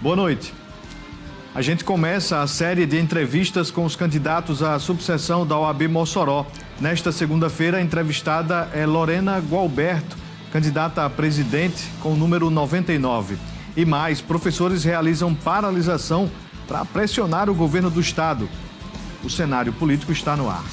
Boa noite. A gente começa a série de entrevistas com os candidatos à subseção da OAB Mossoró. Nesta segunda-feira, a entrevistada é Lorena Gualberto, candidata a presidente com o número 99. E mais, professores realizam paralisação para pressionar o governo do estado. O cenário político está no ar.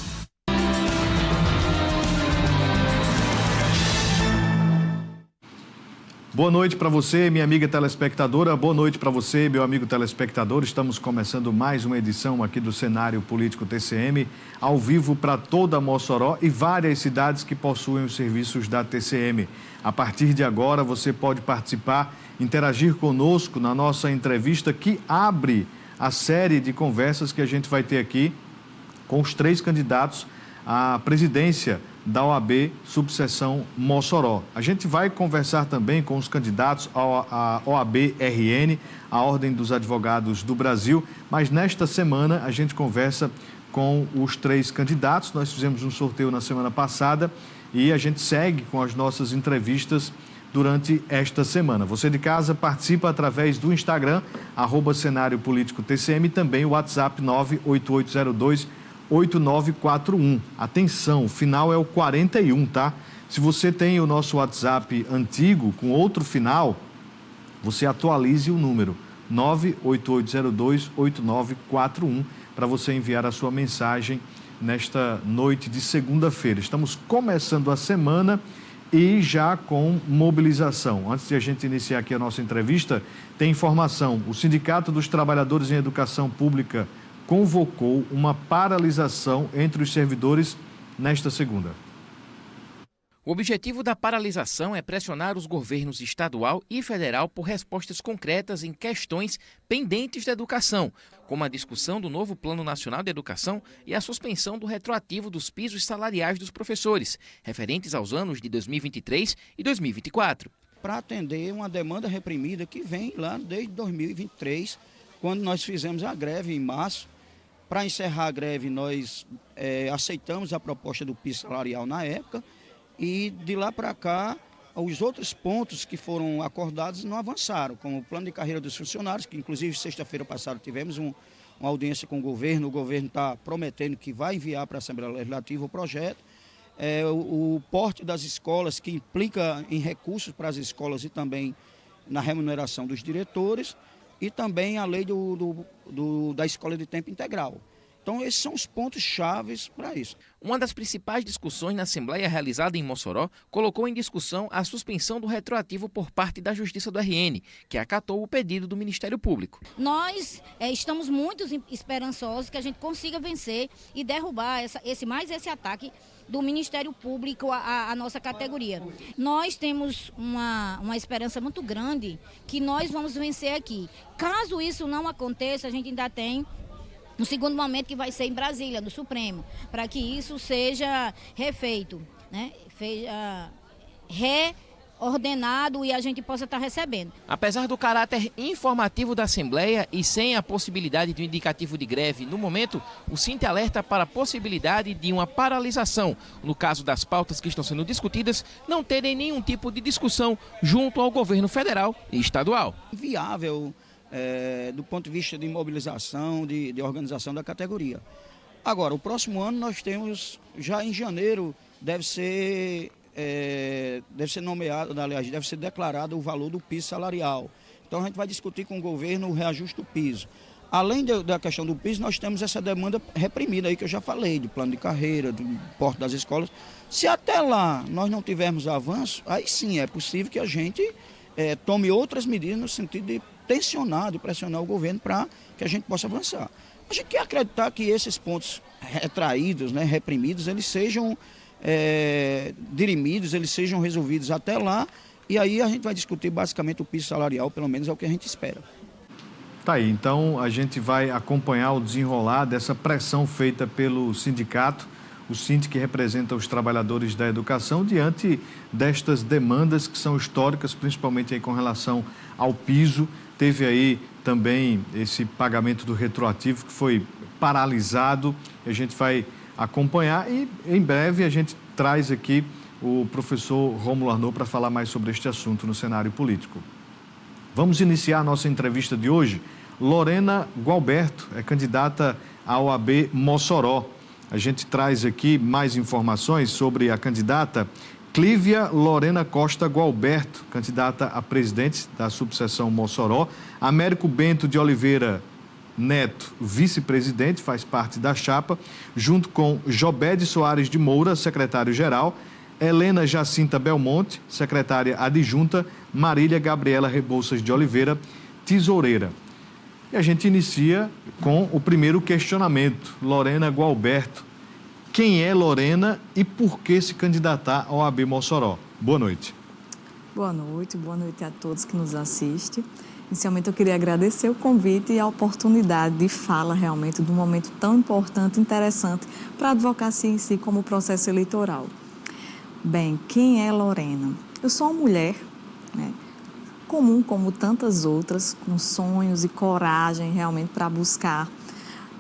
Boa noite para você, minha amiga telespectadora. Boa noite para você, meu amigo telespectador. Estamos começando mais uma edição aqui do Cenário Político TCM, ao vivo para toda Mossoró e várias cidades que possuem os serviços da TCM. A partir de agora, você pode participar, interagir conosco na nossa entrevista que abre a série de conversas que a gente vai ter aqui com os 3 candidatos à presidência da OAB Subseção Mossoró. A gente vai conversar também com os candidatos à OAB-RN, a Ordem dos Advogados do Brasil, mas nesta semana a gente conversa com os 3 candidatos. Nós fizemos um sorteio na semana passada e a gente segue com as nossas entrevistas durante esta semana. Você de casa participa através do Instagram, @Cenário Político TCM, e também o WhatsApp 98802-8941. Atenção, o final é o 41, tá? Se você tem o nosso WhatsApp antigo com outro final, você atualize o número 98802-8941 para você enviar a sua mensagem nesta noite de segunda-feira. Estamos começando a semana e já com mobilização. Antes de a gente iniciar aqui a nossa entrevista, tem informação. O Sindicato dos Trabalhadores em Educação Pública convocou uma paralisação entre os servidores nesta segunda. O objetivo da paralisação é pressionar os governos estadual e federal por respostas concretas em questões pendentes da educação, como a discussão do novo Plano Nacional de Educação e a suspensão do retroativo dos pisos salariais dos professores, referentes aos anos de 2023 e 2024. Para atender uma demanda reprimida que vem lá desde 2023, quando nós fizemos a greve em março. Para encerrar a greve, nós aceitamos a proposta do piso salarial na época e de lá para cá, os outros pontos que foram acordados não avançaram, como o plano de carreira dos funcionários, que inclusive sexta-feira passada tivemos uma audiência com o governo está prometendo que vai enviar para a Assembleia Legislativa o projeto, o porte das escolas, que implica em recursos para as escolas e também na remuneração dos diretores, e também a lei da escola de tempo integral. Então, esses são os pontos chaves para isso. Uma das principais discussões na Assembleia realizada em Mossoró colocou em discussão a suspensão do retroativo por parte da Justiça do RN, que acatou o pedido do Ministério Público. Nós estamos muito esperançosos que a gente consiga vencer e derrubar esse ataque do Ministério Público à nossa categoria. Nós temos uma esperança muito grande que nós vamos vencer aqui. Caso isso não aconteça, a gente ainda tem um segundo momento que vai ser em Brasília, no Supremo, para que isso seja refeito, né? Reordenado e a gente possa estar recebendo. Apesar do caráter informativo da Assembleia e sem a possibilidade de um indicativo de greve, no momento, o Sinte alerta para a possibilidade de uma paralisação, no caso das pautas que estão sendo discutidas, não terem nenhum tipo de discussão junto ao governo federal e estadual. Viável do ponto de vista de mobilização, de organização da categoria. Agora, o próximo ano nós temos, já em janeiro, deve ser nomeado, aliás, deve ser declarado o valor do piso salarial. Então a gente vai discutir com o governo o reajuste do piso. Além da questão do piso, nós temos essa demanda reprimida aí que eu já falei, do plano de carreira, do porte das escolas. Se até lá nós não tivermos avanço, aí sim é possível que a gente tome outras medidas no sentido de tensionar, de pressionar o governo para que a gente possa avançar. A gente quer acreditar que esses pontos retraídos, né, reprimidos, eles sejam dirimidos, eles sejam resolvidos até lá, e aí a gente vai discutir basicamente o piso salarial, pelo menos é o que a gente espera. Tá aí, então a gente vai acompanhar o desenrolar dessa pressão feita pelo sindicato, o Sinte que representa os trabalhadores da educação, diante destas demandas que são históricas, principalmente aí com relação ao piso. Teve aí também esse pagamento do retroativo que foi paralisado. A gente vai acompanhar e em breve a gente traz aqui o professor Rômulo Arnaud para falar mais sobre este assunto no cenário político. Vamos iniciar a nossa entrevista de hoje. Lorena Gualberto é candidata à OAB Mossoró. A gente traz aqui mais informações sobre a candidata Clívia Lorena Costa Gualberto, candidata a presidente da subseção Mossoró. Américo Bento de Oliveira Neto, vice-presidente, faz parte da chapa, junto com Jobede Soares de Moura, secretário-geral, Helena Jacinta Belmonte, secretária adjunta, Marília Gabriela Rebouças de Oliveira, tesoureira. E a gente inicia com o primeiro questionamento. Lorena Gualberto, quem é Lorena e por que se candidatar ao OAB Mossoró? Boa noite. Boa noite a todos que nos assistem. Inicialmente, eu queria agradecer o convite e a oportunidade de fala realmente de um momento tão importante e interessante para a advocacia em si como processo eleitoral. Bem, quem é Lorena? Eu sou uma mulher, né, comum como tantas outras, com sonhos e coragem realmente para buscar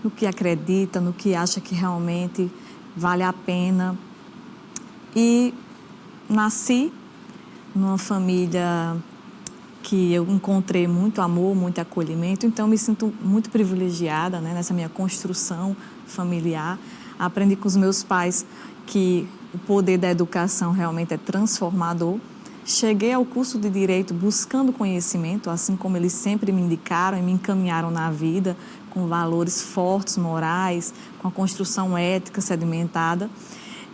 no que acredita, no que acha que realmente vale a pena. E nasci numa família que eu encontrei muito amor, muito acolhimento, então me sinto muito privilegiada, né, nessa minha construção familiar. Aprendi com os meus pais que o poder da educação realmente é transformador. Cheguei ao curso de Direito buscando conhecimento, assim como eles sempre me indicaram e me encaminharam na vida, com valores fortes, morais, com a construção ética sedimentada.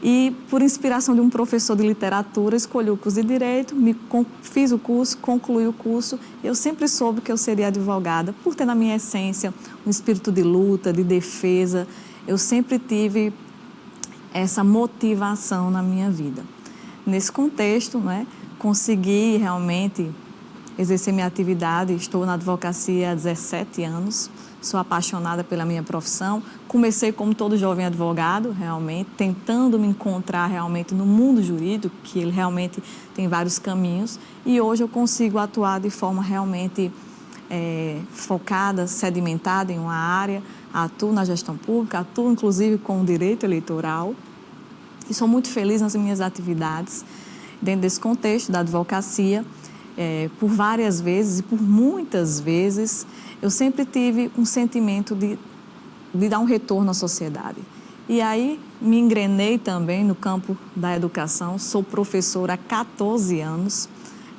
E, por inspiração de um professor de literatura, escolhi o curso de Direito, fiz o curso, concluí o curso. Eu sempre soube que eu seria advogada, por ter na minha essência um espírito de luta, de defesa. Eu sempre tive essa motivação na minha vida. Nesse contexto, né, consegui realmente exercer minha atividade. Estou na advocacia há 17 anos. Sou apaixonada pela minha profissão. Comecei como todo jovem advogado, realmente, tentando me encontrar realmente no mundo jurídico, que ele realmente tem vários caminhos. E hoje eu consigo atuar de forma realmente focada, sedimentada em uma área. Atuo na gestão pública, atuo inclusive com o direito eleitoral. E sou muito feliz nas minhas atividades. Dentro desse contexto da advocacia, por várias vezes e por muitas vezes, eu sempre tive um sentimento de dar um retorno à sociedade. E aí me engrenei também no campo da educação, sou professora há 14 anos,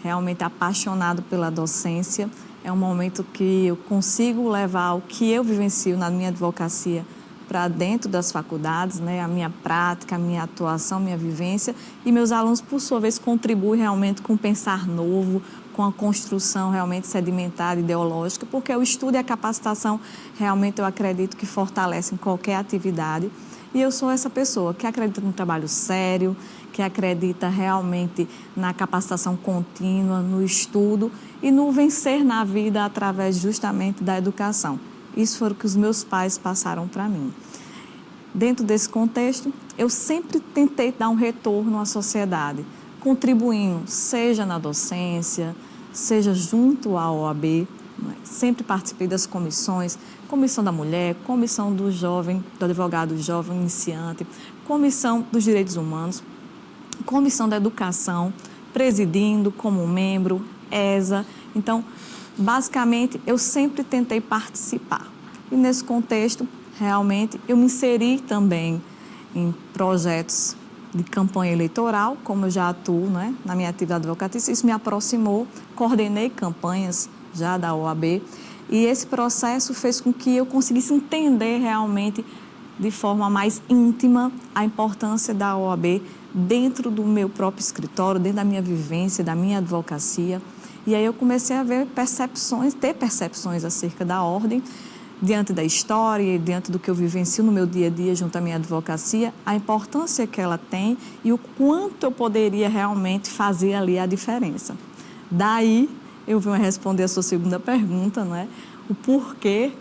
realmente apaixonado pela docência. É um momento que eu consigo levar o que eu vivencio na minha advocacia para dentro das faculdades, né? A minha prática, a minha atuação, a minha vivência. E meus alunos, por sua vez, contribuem realmente com o pensar novo, com a construção realmente sedimentada, ideológica, porque o estudo e a capacitação realmente eu acredito que fortalecem qualquer atividade. E eu sou essa pessoa que acredita no trabalho sério, que acredita realmente na capacitação contínua, no estudo e no vencer na vida através justamente da educação. Isso foi o que os meus pais passaram para mim. Dentro desse contexto, eu sempre tentei dar um retorno à sociedade, contribuindo, seja na docência, seja junto à OAB. Sempre participei das comissões, comissão da mulher, comissão do jovem, do advogado jovem iniciante, comissão dos direitos humanos, comissão da educação, presidindo como membro, ESA. Então, basicamente, eu sempre tentei participar. E nesse contexto, realmente, eu me inseri também em projetos de campanha eleitoral, como eu já atuo, né, na minha atividade advocatícia. Isso me aproximou, coordenei campanhas já da OAB. E esse processo fez com que eu conseguisse entender realmente, de forma mais íntima, a importância da OAB dentro do meu próprio escritório, dentro da minha vivência, da minha advocacia. E aí eu comecei a ter percepções acerca da ordem, diante da história e diante do que eu vivencio no meu dia a dia junto à minha advocacia, a importância que ela tem e o quanto eu poderia realmente fazer ali a diferença. Daí eu venho responder a sua segunda pergunta, né? O porquê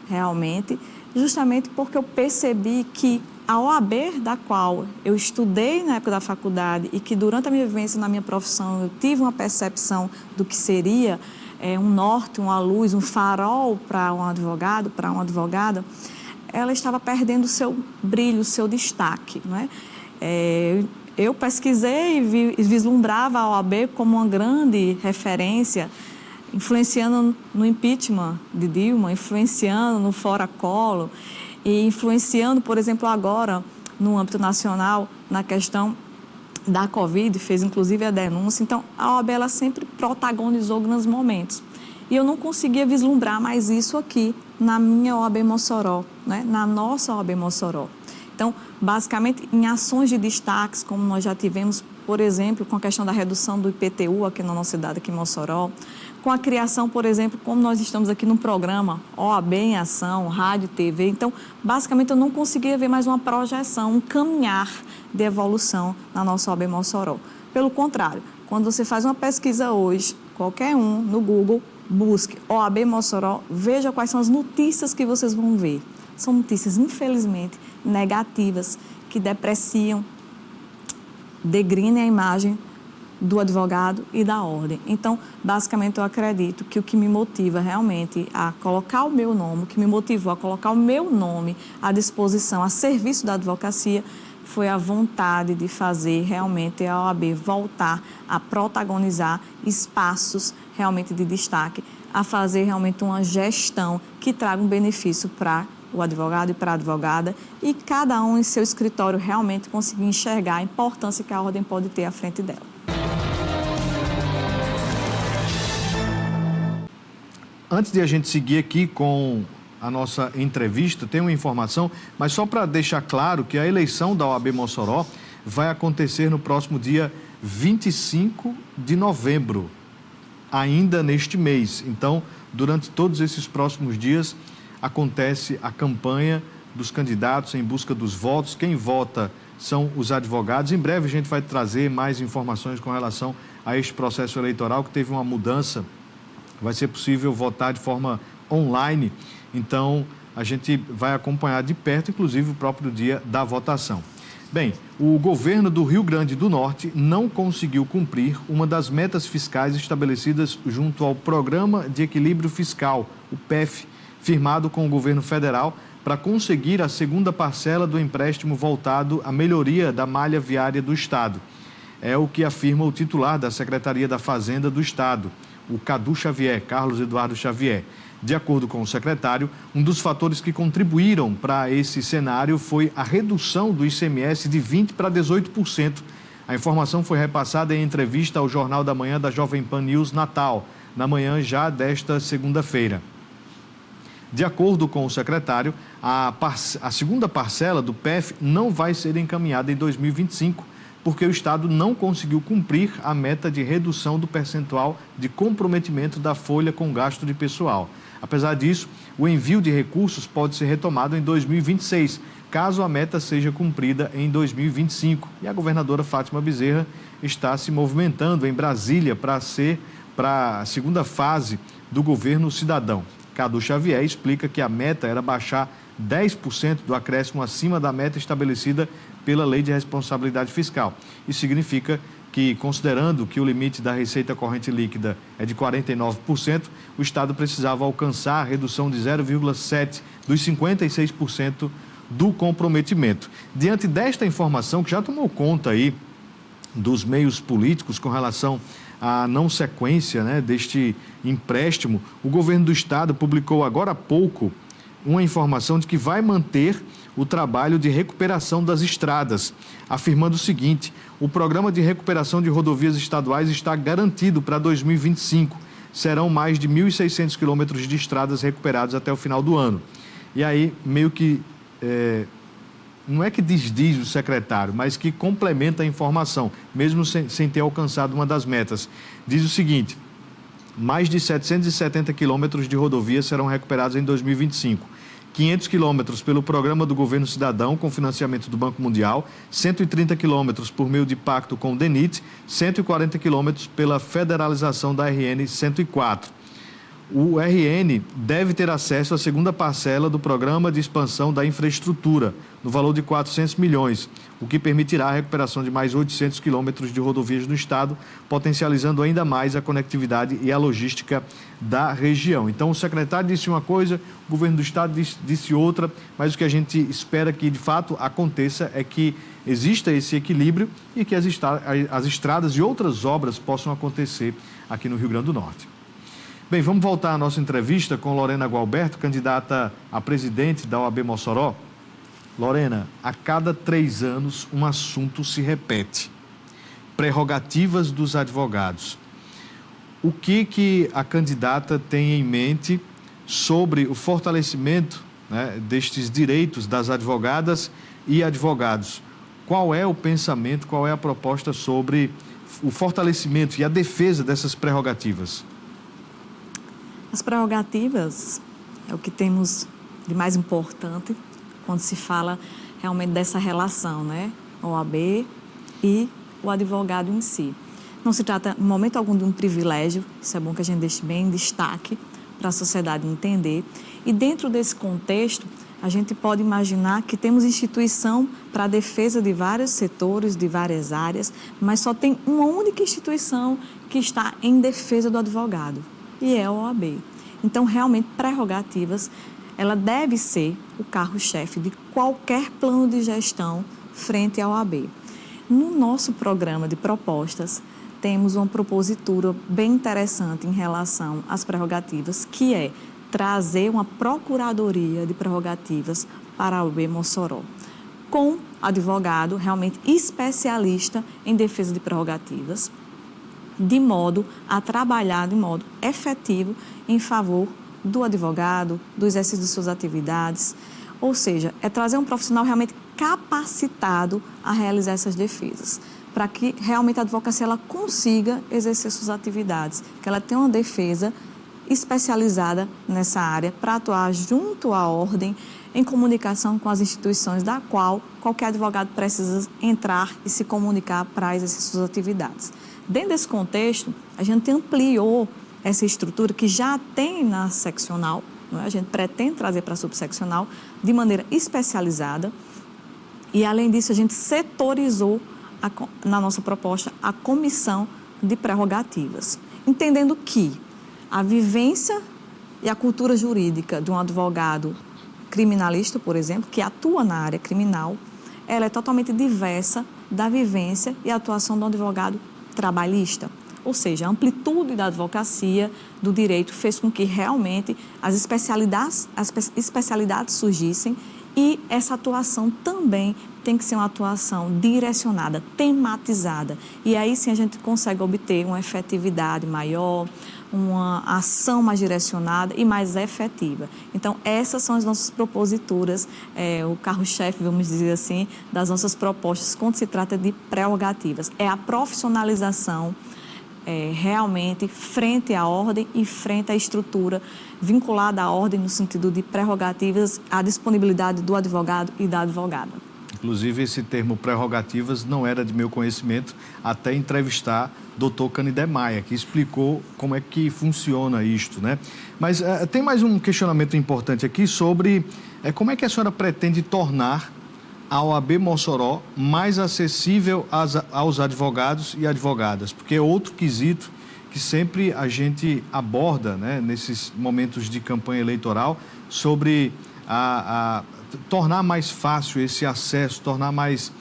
realmente, justamente porque eu percebi que a OAB, da qual eu estudei na época da faculdade e que durante a minha vivência na minha profissão eu tive uma percepção do que seria um norte, uma luz, um farol para um advogado, para uma advogada, ela estava perdendo o seu brilho, o seu destaque, não é? Eu pesquisei e vislumbrava a OAB como uma grande referência influenciando no impeachment de Dilma, influenciando no Fora Collor e influenciando, por exemplo, agora no âmbito nacional na questão da Covid, fez inclusive a denúncia. Então, a OAB ela sempre protagonizou grandes momentos. E eu não conseguia vislumbrar mais isso aqui na minha OAB Mossoró, né? Na nossa OAB Mossoró. Então, basicamente, em ações de destaques, como nós já tivemos, por exemplo, com a questão da redução do IPTU aqui na nossa cidade, aqui em Mossoró, com a criação, por exemplo, como nós estamos aqui num programa OAB em Ação, rádio, TV. Então, basicamente, eu não conseguia ver mais uma projeção, um caminhar de evolução na nossa OAB Mossoró. Pelo contrário, quando você faz uma pesquisa hoje, qualquer um, no Google, busque OAB Mossoró, veja quais são as notícias que vocês vão ver. São notícias, infelizmente, negativas, que depreciam, degrinem a imagem do advogado e da ordem. Então, basicamente, eu acredito que o que me motiva realmente a colocar o meu nome, o que me motivou a colocar o meu nome à disposição, a serviço da advocacia, foi a vontade de fazer realmente a OAB voltar a protagonizar espaços realmente de destaque, a fazer realmente uma gestão que traga um benefício para o advogado e para a advogada, e cada um em seu escritório realmente conseguir enxergar a importância que a ordem pode ter à frente dela. Antes de a gente seguir aqui com a nossa entrevista, tem uma informação, mas só para deixar claro que a eleição da OAB Mossoró vai acontecer no próximo dia 25 de novembro, ainda neste mês. Então, durante todos esses próximos dias, acontece a campanha dos candidatos em busca dos votos. Quem vota são os advogados. Em breve a gente vai trazer mais informações com relação a este processo eleitoral, que teve uma mudança. Vai ser possível votar de forma online. Então, a gente vai acompanhar de perto, inclusive, o próprio dia da votação. Bem, o governo do Rio Grande do Norte não conseguiu cumprir uma das metas fiscais estabelecidas junto ao Programa de Equilíbrio Fiscal, o PEF, firmado com o governo federal para conseguir a segunda parcela do empréstimo voltado à melhoria da malha viária do Estado. É o que afirma o titular da Secretaria da Fazenda do Estado, o Cadu Xavier, Carlos Eduardo Xavier. De acordo com o secretário, um dos fatores que contribuíram para esse cenário foi a redução do ICMS de 20% para 18%. A informação foi repassada em entrevista ao Jornal da Manhã da Jovem Pan News Natal, na manhã já desta segunda-feira. De acordo com o secretário, a segunda parcela do PEF não vai ser encaminhada em 2025, porque o Estado não conseguiu cumprir a meta de redução do percentual de comprometimento da folha com gasto de pessoal. Apesar disso, o envio de recursos pode ser retomado em 2026, caso a meta seja cumprida em 2025. E a governadora Fátima Bezerra está se movimentando em Brasília para a segunda fase do governo cidadão. Cadu Xavier explica que a meta era baixar 10% do acréscimo acima da meta estabelecida pela Lei de Responsabilidade Fiscal. Isso significa que, considerando que o limite da receita corrente líquida é de 49%, o Estado precisava alcançar a redução de 0,7% dos 56% do comprometimento. Diante desta informação, que já tomou conta aí dos meios políticos com relação à não sequência, né, deste empréstimo, o governo do Estado publicou agora há pouco uma informação de que vai manter o trabalho de recuperação das estradas, afirmando o seguinte: o programa de recuperação de rodovias estaduais está garantido para 2025. Serão mais de 1.600 quilômetros de estradas recuperados até o final do ano. E aí, meio que, não é que desdiz o secretário, mas que complementa a informação, mesmo sem ter alcançado uma das metas. Diz o seguinte: mais de 770 quilômetros de rodovias serão recuperados em 2025. 500 quilômetros pelo Programa do Governo Cidadão, com financiamento do Banco Mundial, 130 quilômetros por meio de pacto com o DENIT, 140 quilômetros pela federalização da RN 104. O RN deve ter acesso à segunda parcela do Programa de Expansão da Infraestrutura, no valor de 400 milhões, o que permitirá a recuperação de mais 800 quilômetros de rodovias no Estado, potencializando ainda mais a conectividade e a logística da região. Então, o secretário disse uma coisa, o governo do Estado disse outra, mas o que a gente espera que, de fato, aconteça é que exista esse equilíbrio e que as estradas e outras obras possam acontecer aqui no Rio Grande do Norte. Bem, vamos voltar à nossa entrevista com Lorena Gualberto, candidata a presidente da OAB Mossoró. Lorena, a cada 3 anos um assunto se repete. Prerrogativas dos advogados. O que a candidata tem em mente sobre o fortalecimento, né, destes direitos das advogadas e advogados? Qual é o pensamento, qual é a proposta sobre o fortalecimento e a defesa dessas prerrogativas? As prerrogativas é o que temos de mais importante quando se fala realmente dessa relação, né? OAB e o advogado em si. Não se trata, em momento algum, de um privilégio, isso é bom que a gente deixe bem em destaque para a sociedade entender. E dentro desse contexto, a gente pode imaginar que temos instituição para a defesa de vários setores, de várias áreas, mas só tem uma única instituição que está em defesa do advogado, e é a OAB. Então, realmente, prerrogativas, ela deve ser o carro-chefe de qualquer plano de gestão frente à OAB. No nosso programa de propostas, temos uma propositura bem interessante em relação às prerrogativas, que é trazer uma procuradoria de prerrogativas para a OAB Mossoró, com advogado realmente especialista em defesa de prerrogativas, de modo a trabalhar de modo efetivo em favor do advogado, do exercício de suas atividades, ou seja, é trazer um profissional realmente capacitado a realizar essas defesas, para que realmente a advocacia ela consiga exercer suas atividades, que ela tenha uma defesa especializada nessa área para atuar junto à ordem, em comunicação com as instituições da qual qualquer advogado precisa entrar e se comunicar para exercer suas atividades. Dentro desse contexto, a gente ampliou essa estrutura que já tem na seccional, não é? A gente pretende trazer para a subseccional de maneira especializada e, além disso, a gente setorizou na nossa proposta a comissão de prerrogativas, entendendo que a vivência e a cultura jurídica de um advogado criminalista, por exemplo, que atua na área criminal, ela é totalmente diversa da vivência e atuação do advogado trabalhista. Ou seja, a amplitude da advocacia, do direito, fez com que realmente as especialidades surgissem e essa atuação também tem que ser uma atuação direcionada, tematizada. E aí sim a gente consegue obter uma efetividade maior, uma ação mais direcionada e mais efetiva. Então, essas são as nossas proposituras, o carro-chefe, vamos dizer assim, das nossas propostas quando se trata de prerrogativas. É a profissionalização realmente frente à ordem e frente à estrutura vinculada à ordem no sentido de prerrogativas, a disponibilidade do advogado e da advogada. Inclusive, esse termo prerrogativas não era de meu conhecimento até entrevistar Dr. Canidé Maia, que explicou como é que funciona isto, né? Mas tem mais um questionamento importante aqui sobre como é que a senhora pretende tornar a OAB Mossoró mais acessível aos advogados e advogadas, porque é outro quesito que sempre a gente aborda, né, nesses momentos de campanha eleitoral, sobre tornar mais fácil esse acesso, tornar mais,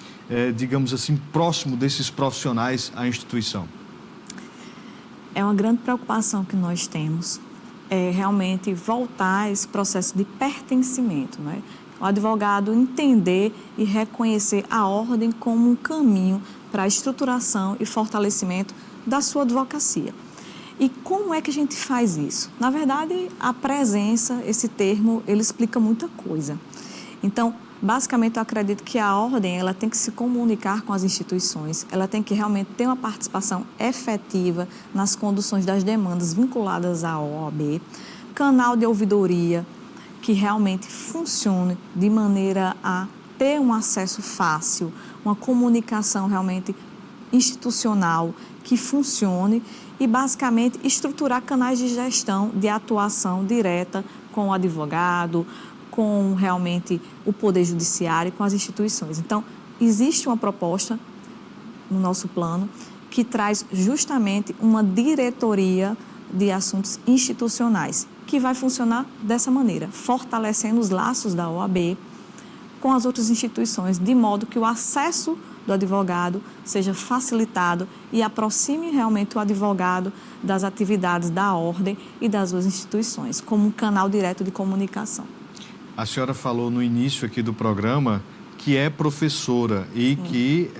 digamos assim, próximo desses profissionais à instituição. É uma grande preocupação que nós temos, realmente voltar a esse processo de pertencimento, né? O advogado entender e reconhecer a ordem como um caminho para a estruturação e fortalecimento da sua advocacia. E como é que a gente faz isso? Na verdade, a presença, esse termo, ele explica muita coisa. Então, basicamente, eu acredito que a ordem ela tem que se comunicar com as instituições, ela tem que realmente ter uma participação efetiva nas conduções das demandas vinculadas à OAB, canal de ouvidoria que realmente funcione de maneira a ter um acesso fácil, uma comunicação realmente institucional que funcione e, basicamente, estruturar canais de gestão, de atuação direta com o advogado, com realmente o Poder Judiciário e com as instituições. Então, existe uma proposta no nosso plano que traz justamente uma diretoria de assuntos institucionais, que vai funcionar dessa maneira, fortalecendo os laços da OAB com as outras instituições, de modo que o acesso do advogado seja facilitado e aproxime realmente o advogado das atividades da ordem e das suas instituições, como um canal direto de comunicação. A senhora falou no início aqui do programa que é professora e que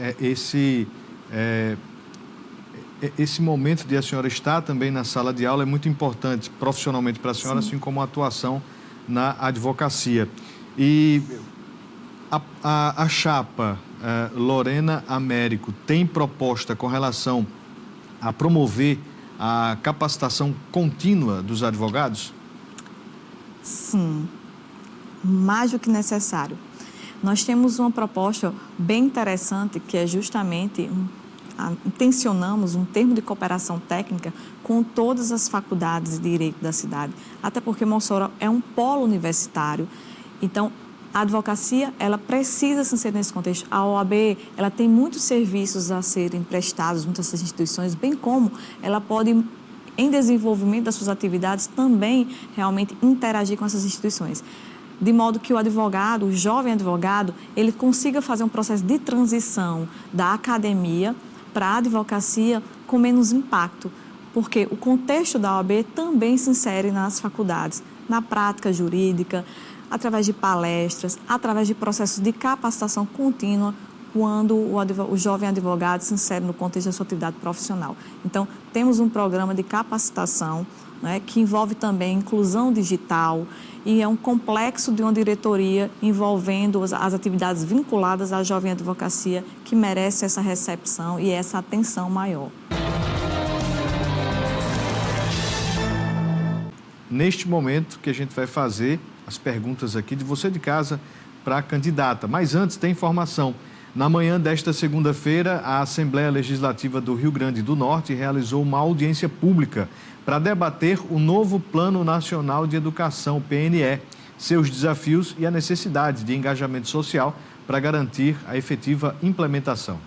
esse momento de a senhora estar também na sala de aula é muito importante profissionalmente para a senhora, assim como a atuação na advocacia. E a chapa Lorena Américo tem proposta com relação a promover a capacitação contínua dos advogados? Sim, mais do que necessário. Nós temos uma proposta bem interessante que é justamente intencionamos um termo de cooperação técnica com todas as faculdades de direito da cidade, até porque Mossoró é um polo universitário. Então, a advocacia, ela precisa se inserir nesse contexto. A OAB, ela tem muitos serviços a serem prestados junto a essas instituições, bem como ela pode, em desenvolvimento das suas atividades, também realmente interagir com essas instituições. De modo que o advogado, o jovem advogado, ele consiga fazer um processo de transição da academia para a advocacia com menos impacto, porque o contexto da OAB também se insere nas faculdades, na prática jurídica, através de palestras, através de processos de capacitação contínua, quando o jovem advogado se insere no contexto da sua atividade profissional. Então, temos um programa de capacitação, né, que envolve também inclusão digital e é um complexo de uma diretoria envolvendo as atividades vinculadas à jovem advocacia que merece essa recepção e essa atenção maior. Neste momento que a gente vai fazer as perguntas aqui de você de casa para a candidata. Mas antes tem informação. Na manhã desta segunda-feira, a Assembleia Legislativa do Rio Grande do Norte realizou uma audiência pública para debater o novo Plano Nacional de Educação, PNE, seus desafios e a necessidade de engajamento social para garantir a efetiva implementação.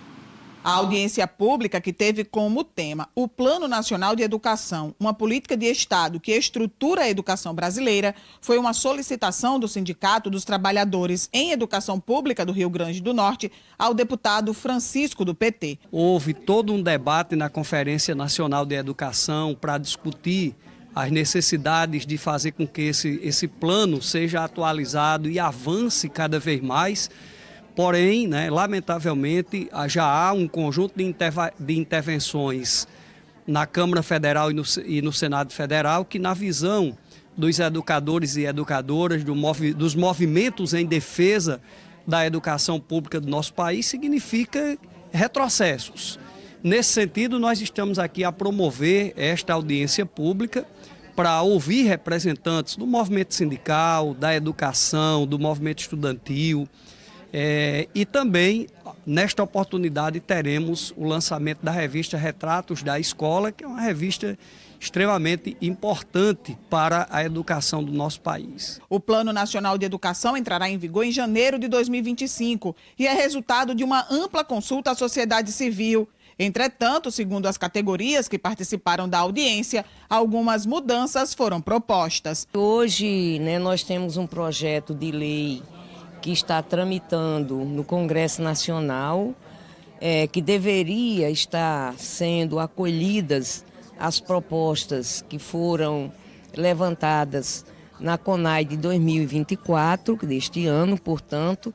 A audiência pública, que teve como tema o Plano Nacional de Educação, uma política de Estado que estrutura a educação brasileira, foi uma solicitação do Sindicato dos Trabalhadores em Educação Pública do Rio Grande do Norte ao deputado Francisco, do PT. Houve todo um debate na Conferência Nacional de Educação para discutir as necessidades de fazer com que esse plano seja atualizado e avance cada vez mais. Porém, lamentavelmente, já há um conjunto de intervenções na Câmara Federal e no Senado Federal que, na visão dos educadores e educadoras, dos movimentos em defesa da educação pública do nosso país, significa retrocessos. Nesse sentido, nós estamos aqui a promover esta audiência pública para ouvir representantes do movimento sindical, da educação, do movimento estudantil. E também, nesta oportunidade, teremos o lançamento da revista Retratos da Escola, que é uma revista extremamente importante para a educação do nosso país. O Plano Nacional de Educação entrará em vigor em janeiro de 2025 e é resultado de uma ampla consulta à sociedade civil. Entretanto, segundo as categorias que participaram da audiência, algumas mudanças foram propostas. Hoje, nós temos um projeto de lei que está tramitando no Congresso Nacional, que deveria estar sendo acolhidas as propostas que foram levantadas na CONAI de 2024, deste ano, portanto,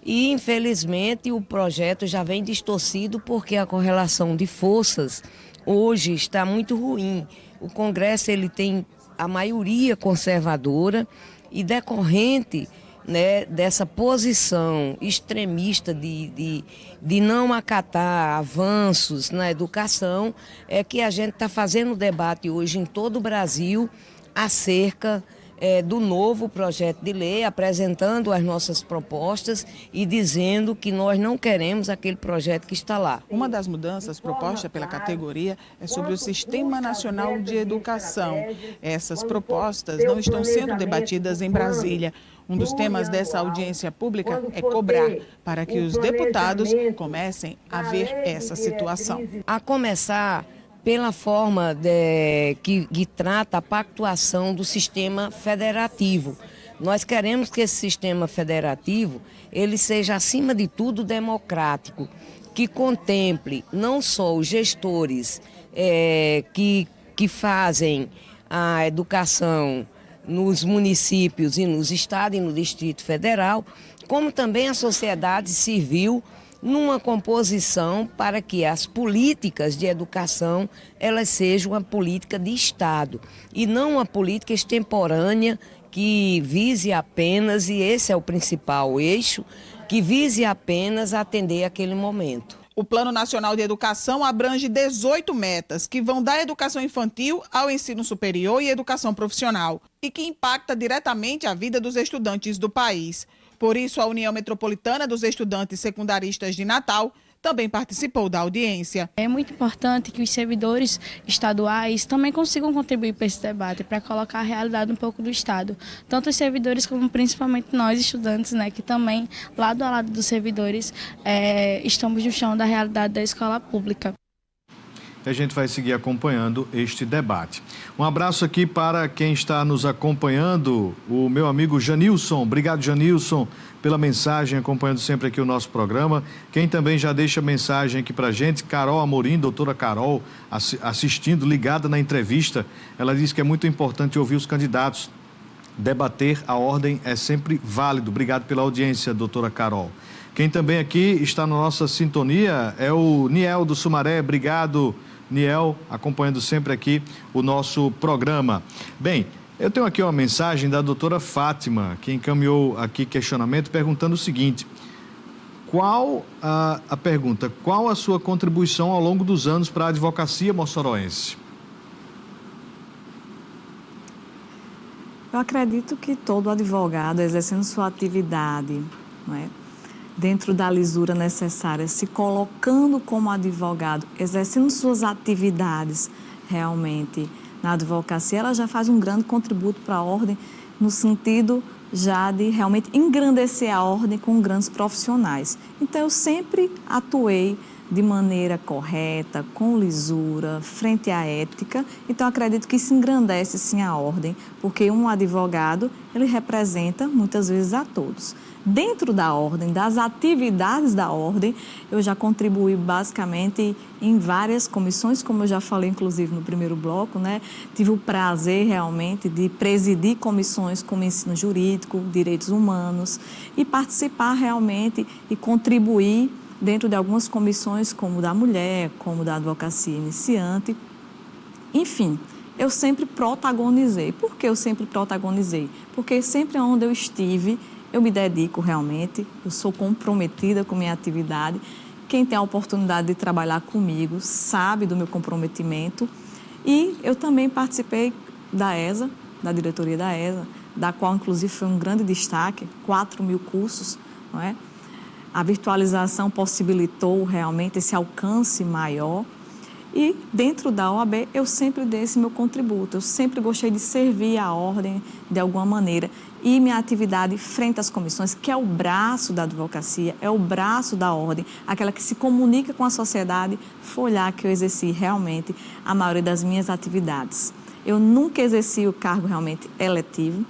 e infelizmente o projeto já vem distorcido porque a correlação de forças hoje está muito ruim. O Congresso ele tem a maioria conservadora e decorrente dessa posição extremista de não acatar avanços na educação, é que a gente está fazendo debate hoje em todo o Brasil acerca do novo projeto de lei, apresentando as nossas propostas e dizendo que nós não queremos aquele projeto que está lá. Uma das mudanças propostas pela categoria é sobre o Sistema Nacional de Educação. Essas propostas não estão sendo debatidas em Brasília. Um dos temas dessa audiência pública é cobrar para que os deputados comecem a ver essa situação. A começar pela forma que trata a pactuação do sistema federativo. Nós queremos que esse sistema federativo ele seja, acima de tudo, democrático que contemple não só os gestores que fazem a educação nos municípios e nos estados e no Distrito Federal, como também a sociedade civil, numa composição para que as políticas de educação elas sejam uma política de Estado e não uma política extemporânea que vise apenas, e esse é o principal eixo, que vise apenas atender aquele momento. O Plano Nacional de Educação abrange 18 metas que vão da educação infantil ao ensino superior e educação profissional e que impacta diretamente a vida dos estudantes do país. Por isso, a União Metropolitana dos Estudantes Secundaristas de Natal também participou da audiência. É muito importante que os servidores estaduais também consigam contribuir para esse debate, para colocar a realidade um pouco do Estado. Tanto os servidores como principalmente nós, estudantes, né, que também, lado a lado dos servidores, estamos no chão da realidade da escola pública. A gente vai seguir acompanhando este debate. Um abraço aqui para quem está nos acompanhando, o meu amigo Janilson. Obrigado, Janilson, pela mensagem, acompanhando sempre aqui o nosso programa. Quem também já deixa mensagem aqui para a gente, Carol Amorim, doutora Carol, assistindo, ligada na entrevista. Ela diz que é muito importante ouvir os candidatos. Debater a ordem é sempre válido. Obrigado pela audiência, doutora Carol. Quem também aqui está na nossa sintonia é o Niel do Sumaré. Obrigado, Niel, acompanhando sempre aqui o nosso programa. Bem, eu tenho aqui uma mensagem da doutora Fátima, que encaminhou aqui questionamento perguntando o seguinte: qual a sua contribuição ao longo dos anos para a advocacia moçoroense? Eu acredito que todo advogado, exercendo sua atividade, não é, dentro da lisura necessária, se colocando como advogado, exercendo suas atividades realmente na advocacia, ela já faz um grande contributo para a ordem, no sentido já de realmente engrandecer a ordem com grandes profissionais. Então, eu sempre atuei de maneira correta, com lisura, frente à ética. Então, acredito que isso engrandece, sim, a ordem, porque um advogado, ele representa, muitas vezes, a todos. Dentro da ordem, das atividades da ordem, eu já contribuí basicamente em várias comissões, como eu já falei, inclusive, no primeiro bloco, né? Tive o prazer, realmente, de presidir comissões como ensino jurídico, direitos humanos, e participar realmente e contribuir dentro de algumas comissões, como da mulher, como da advocacia iniciante. Enfim, eu sempre protagonizei. Por que eu sempre protagonizei? Porque sempre onde eu estive, eu me dedico realmente, eu sou comprometida com minha atividade. Quem tem a oportunidade de trabalhar comigo sabe do meu comprometimento. E eu também participei da ESA, da diretoria da ESA, da qual, inclusive, foi um grande destaque, 4.000 cursos, não é? A virtualização possibilitou realmente esse alcance maior e dentro da OAB eu sempre dei esse meu contributo, eu sempre gostei de servir a ordem de alguma maneira e minha atividade frente às comissões, que é o braço da advocacia, é o braço da ordem, aquela que se comunica com a sociedade, foi lá que eu exerci realmente a maioria das minhas atividades. Eu nunca exerci o cargo realmente eletivo,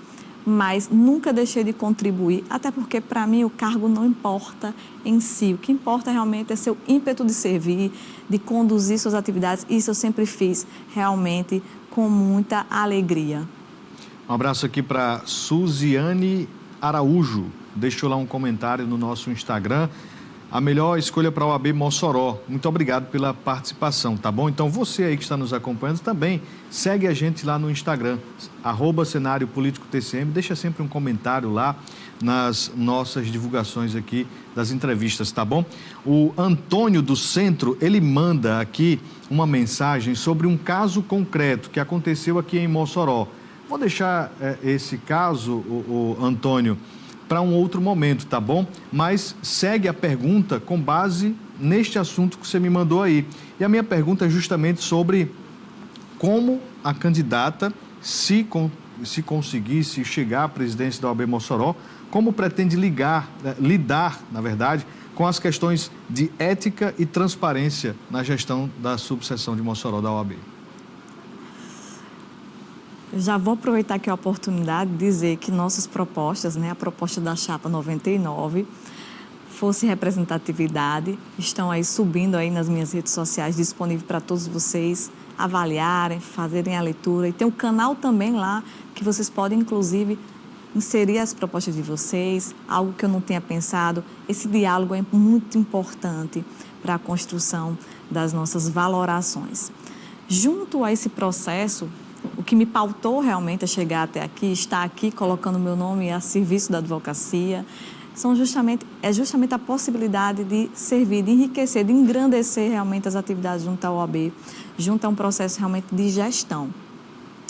mas nunca deixei de contribuir, até porque, para mim, o cargo não importa em si. O que importa realmente é seu ímpeto de servir, de conduzir suas atividades. Isso eu sempre fiz, realmente, com muita alegria. Um abraço aqui para Suziane Araújo. Deixou lá um comentário no nosso Instagram. A melhor escolha para a OAB Mossoró. Muito obrigado pela participação, tá bom? Então, você aí que está nos acompanhando também, segue a gente lá no Instagram, @Cenário Político TCM. Deixa sempre um comentário lá nas nossas divulgações aqui das entrevistas, tá bom? O Antônio do Centro, ele manda aqui uma mensagem sobre um caso concreto que aconteceu aqui em Mossoró. Vou deixar esse caso, o Antônio, para um outro momento, tá bom? Mas segue a pergunta com base neste assunto que você me mandou aí. E a minha pergunta é justamente sobre como a candidata, se conseguisse chegar à presidência da OAB Mossoró, como pretende lidar, na verdade, com as questões de ética e transparência na gestão da subseção de Mossoró da OAB. Já vou aproveitar aqui a oportunidade de dizer que nossas propostas, né, a proposta da Chapa 99, fosse representatividade. Estão aí subindo aí nas minhas redes sociais, disponível para todos vocês avaliarem, fazerem a leitura. E tem um canal também lá que vocês podem, inclusive, inserir as propostas de vocês, algo que eu não tenha pensado. Esse diálogo é muito importante para a construção das nossas valorações. Junto a esse processo, o que me pautou realmente a chegar até aqui, estar aqui colocando meu nome a serviço da advocacia, é justamente a possibilidade de servir, de enriquecer, de engrandecer realmente as atividades junto à OAB, junto a um processo realmente de gestão.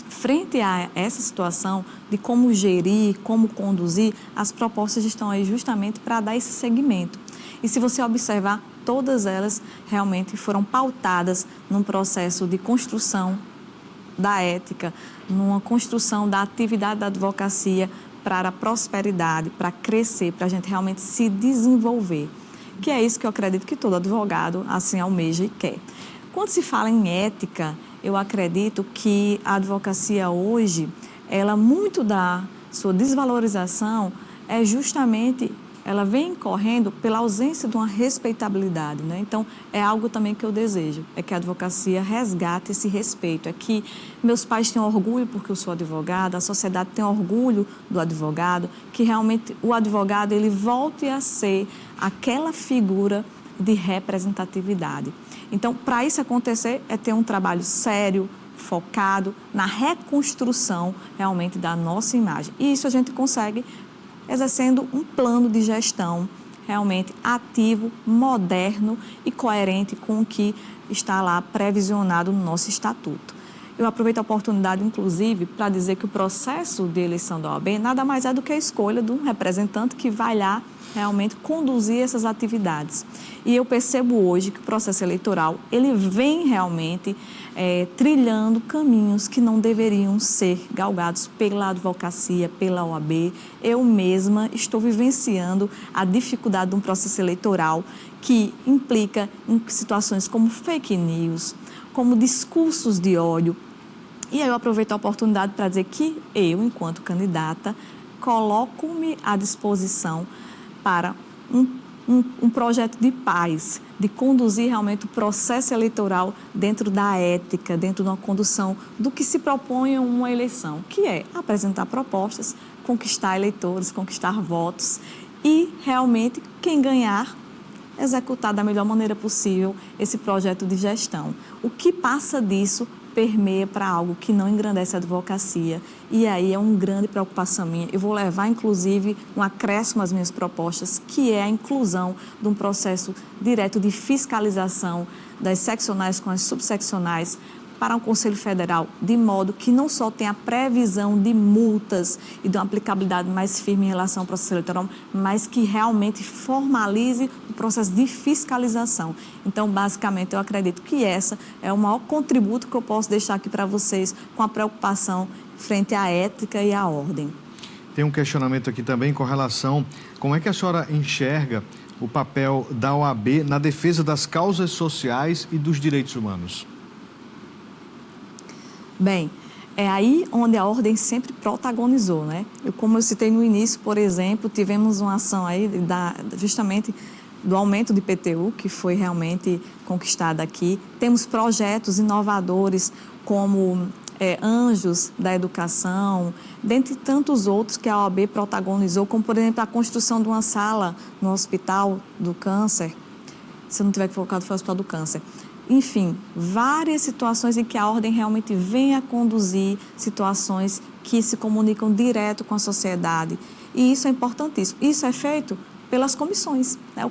Frente a essa situação de como gerir, como conduzir, as propostas estão aí justamente para dar esse segmento. E se você observar, todas elas realmente foram pautadas num processo de construção da ética, numa construção da atividade da advocacia para a prosperidade, para crescer, para a gente realmente se desenvolver. Que é isso que eu acredito que todo advogado assim almeja e quer. Quando se fala em ética, eu acredito que a advocacia hoje, ela muito da sua desvalorização é justamente, ela vem correndo pela ausência de uma respeitabilidade, né? Então, é algo também que eu desejo, é que a advocacia resgate esse respeito, é que meus pais tenham orgulho porque eu sou advogada, a sociedade tem orgulho do advogado, que realmente o advogado, ele volte a ser aquela figura de representatividade. Então, para isso acontecer, é ter um trabalho sério, focado na reconstrução realmente da nossa imagem. E isso a gente consegue exercendo um plano de gestão realmente ativo, moderno e coerente com o que está lá previsionado no nosso estatuto. Eu aproveito a oportunidade, inclusive, para dizer que o processo de eleição da OAB nada mais é do que a escolha de um representante que vai lá realmente conduzir essas atividades. E eu percebo hoje que o processo eleitoral, ele vem realmente trilhando caminhos que não deveriam ser galgados pela advocacia, pela OAB. Eu mesma estou vivenciando a dificuldade de um processo eleitoral que implica em situações como fake news, como discursos de ódio. E aí eu aproveito a oportunidade para dizer que eu, enquanto candidata, coloco-me à disposição para um projeto de paz, de conduzir realmente o processo eleitoral dentro da ética, dentro de uma condução do que se propõe uma eleição, que é apresentar propostas, conquistar eleitores, conquistar votos e realmente quem ganhar executar da melhor maneira possível esse projeto de gestão. O que passa disso permeia para algo que não engrandece a advocacia e aí é uma grande preocupação minha. Eu vou levar, inclusive, um acréscimo às minhas propostas, que é a inclusão de um processo direto de fiscalização das seccionais com as subseccionais para um Conselho Federal, de modo que não só tenha a previsão de multas e de uma aplicabilidade mais firme em relação ao processo eleitoral, mas que realmente formalize o processo de fiscalização. Então, basicamente, eu acredito que essa é o maior contributo que eu posso deixar aqui para vocês com a preocupação frente à ética e à ordem. Tem um questionamento aqui também com relação, como é que a senhora enxerga o papel da OAB na defesa das causas sociais e dos direitos humanos? Bem, é aí onde a ordem sempre protagonizou, né? Como eu citei no início, por exemplo, tivemos uma ação aí justamente do aumento de IPTU, que foi realmente conquistada aqui. Temos projetos inovadores como Anjos da Educação, dentre tantos outros que a OAB protagonizou, como, por exemplo, a construção de uma sala no Hospital do Câncer. Se eu não tiver equivocado, foi o Hospital do Câncer. Enfim, várias situações em que a ordem realmente vem a conduzir situações que se comunicam direto com a sociedade. E isso é importantíssimo. Isso é feito pelas comissões, né?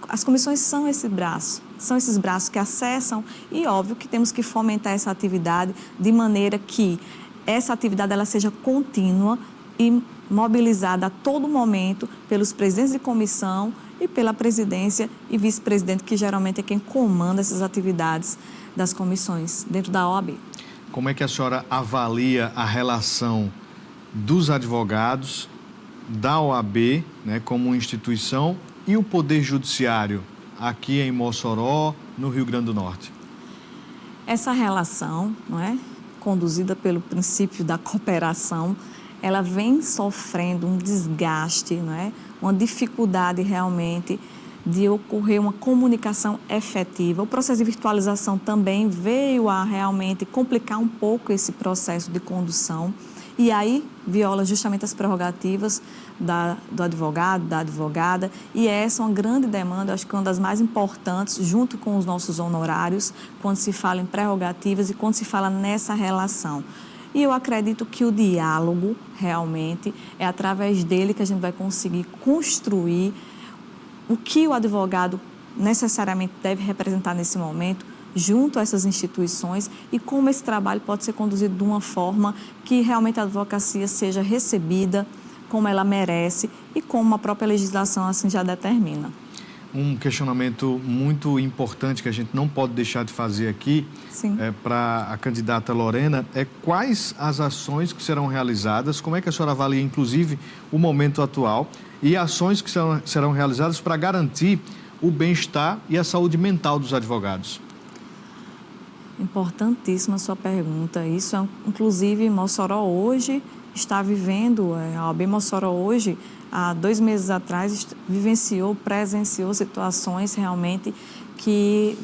As comissões são esses braços que acessam e, óbvio, que temos que fomentar essa atividade de maneira que essa atividade ela seja contínua e mobilizada a todo momento pelos presidentes de comissão e pela presidência e vice-presidente, que geralmente é quem comanda essas atividades das comissões dentro da OAB. Como é que a senhora avalia a relação dos advogados, da OAB, né, como instituição, e o Poder Judiciário aqui em Mossoró, no Rio Grande do Norte? Essa relação, não é, conduzida pelo princípio da cooperação, ela vem sofrendo um desgaste, não é? Uma dificuldade realmente de ocorrer uma comunicação efetiva. O processo de virtualização também veio a realmente complicar um pouco esse processo de condução e aí viola justamente as prerrogativas do advogado, da advogada, e essa é uma grande demanda, acho que uma das mais importantes, junto com os nossos honorários, quando se fala em prerrogativas e quando se fala nessa relação. E eu acredito que o diálogo, realmente, é através dele que a gente vai conseguir construir o que o advogado necessariamente deve representar nesse momento, junto a essas instituições, e como esse trabalho pode ser conduzido de uma forma que realmente a advocacia seja recebida como ela merece e como a própria legislação assim já determina. Um questionamento muito importante que a gente não pode deixar de fazer aqui para a candidata Lorena é quais as ações que serão realizadas, como é que a senhora avalia, inclusive, o momento atual e ações que serão realizadas para garantir o bem-estar e a saúde mental dos advogados. Importantíssima a sua pergunta. Isso, inclusive, Mossoró hoje está vivendo, a OAB Mossoró hoje, há 2 meses atrás, presenciou situações realmente que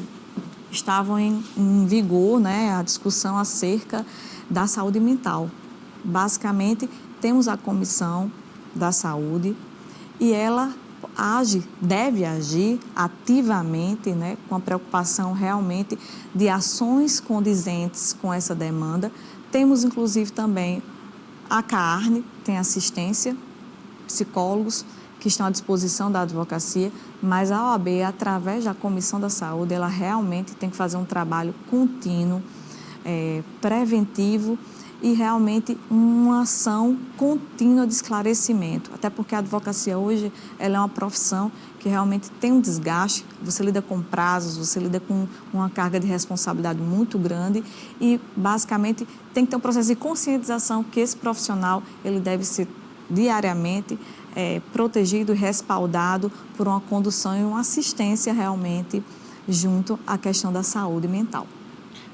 estavam em vigor, né, a discussão acerca da saúde mental. Basicamente, temos a Comissão da Saúde e ela deve agir ativamente, né, com a preocupação realmente de ações condizentes com essa demanda. Temos, inclusive, também a CARNE, tem assistência, psicólogos que estão à disposição da advocacia, mas a OAB, através da Comissão da Saúde, ela realmente tem que fazer um trabalho contínuo, preventivo e realmente uma ação contínua de esclarecimento. Até porque a advocacia hoje ela é uma profissão que realmente tem um desgaste, você lida com prazos, você lida com uma carga de responsabilidade muito grande e, basicamente, tem que ter um processo de conscientização que esse profissional ele deve ser diariamente protegido e respaldado por uma condução e uma assistência realmente junto à questão da saúde mental.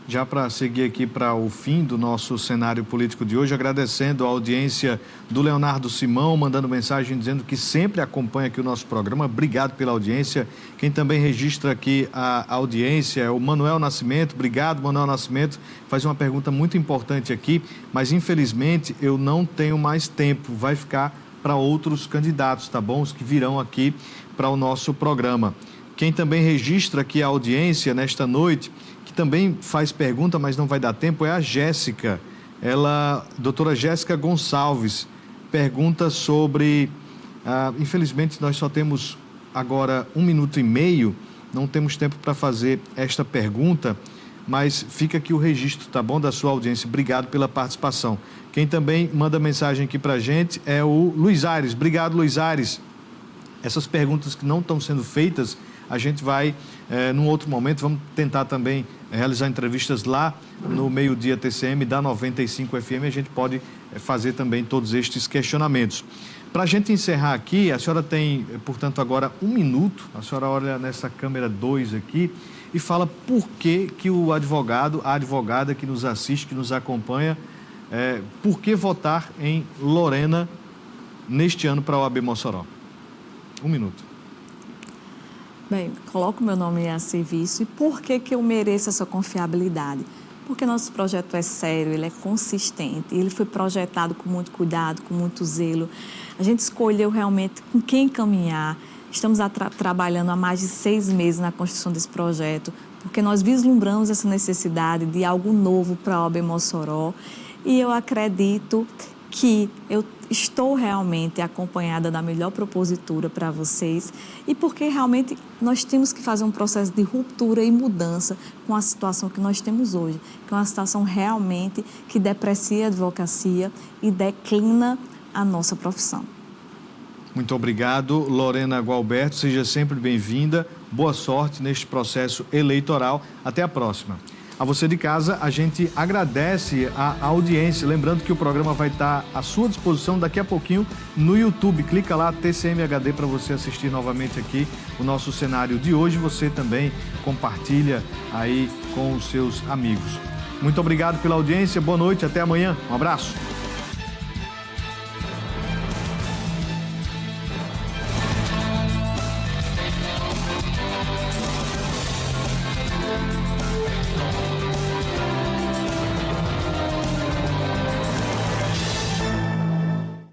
Já para seguir aqui para o fim do nosso cenário político de hoje, agradecendo a audiência do Leonardo Simão, mandando mensagem dizendo que sempre acompanha aqui o nosso programa. Obrigado pela audiência. Quem também registra aqui a audiência é o Manuel Nascimento. Obrigado, Manuel Nascimento. Faz uma pergunta muito importante aqui, mas infelizmente eu não tenho mais tempo. Vai ficar para outros candidatos, tá bom? Os que virão aqui para o nosso programa. Quem também registra aqui a audiência nesta noite, que também faz pergunta, mas não vai dar tempo, é a Jéssica. Doutora Jéssica Gonçalves, pergunta sobre... infelizmente, nós só temos agora 1 minuto e meio, não temos tempo para fazer esta pergunta, mas fica aqui o registro, tá bom, da sua audiência. Obrigado pela participação. Quem também manda mensagem aqui para a gente é o Luiz Aires. Obrigado, Luiz Aires. Essas perguntas que não estão sendo feitas, a gente vai, num outro momento, vamos tentar também realizar entrevistas lá no Meio-Dia TCM da 95 FM, a gente pode fazer também todos estes questionamentos. Para a gente encerrar aqui, a senhora tem, portanto, agora 1 minuto, a senhora olha nessa câmera 2 aqui e fala por que o advogado, a advogada que nos assiste, que nos acompanha, por que votar em Lorena neste ano para a OAB Mossoró. 1 minuto. Bem, coloco meu nome a serviço. E por que eu mereço essa confiabilidade? Porque nosso projeto é sério, ele é consistente, ele foi projetado com muito cuidado, com muito zelo. A gente escolheu realmente com quem caminhar. Estamos trabalhando há mais de 6 meses na construção desse projeto, porque nós vislumbramos essa necessidade de algo novo para a OAB Mossoró. E eu acredito que eu estou realmente acompanhada da melhor propositura para vocês e porque realmente nós temos que fazer um processo de ruptura e mudança com a situação que nós temos hoje, que é uma situação realmente que deprecia a advocacia e declina a nossa profissão. Muito obrigado, Lorena Gualberto, seja sempre bem-vinda, boa sorte neste processo eleitoral, até a próxima. A você de casa, a gente agradece a audiência. Lembrando que o programa vai estar à sua disposição daqui a pouquinho no YouTube. Clica lá, TCM-HD, para você assistir novamente aqui o nosso cenário de hoje. Você também compartilha aí com os seus amigos. Muito obrigado pela audiência, boa noite, até amanhã. Um abraço.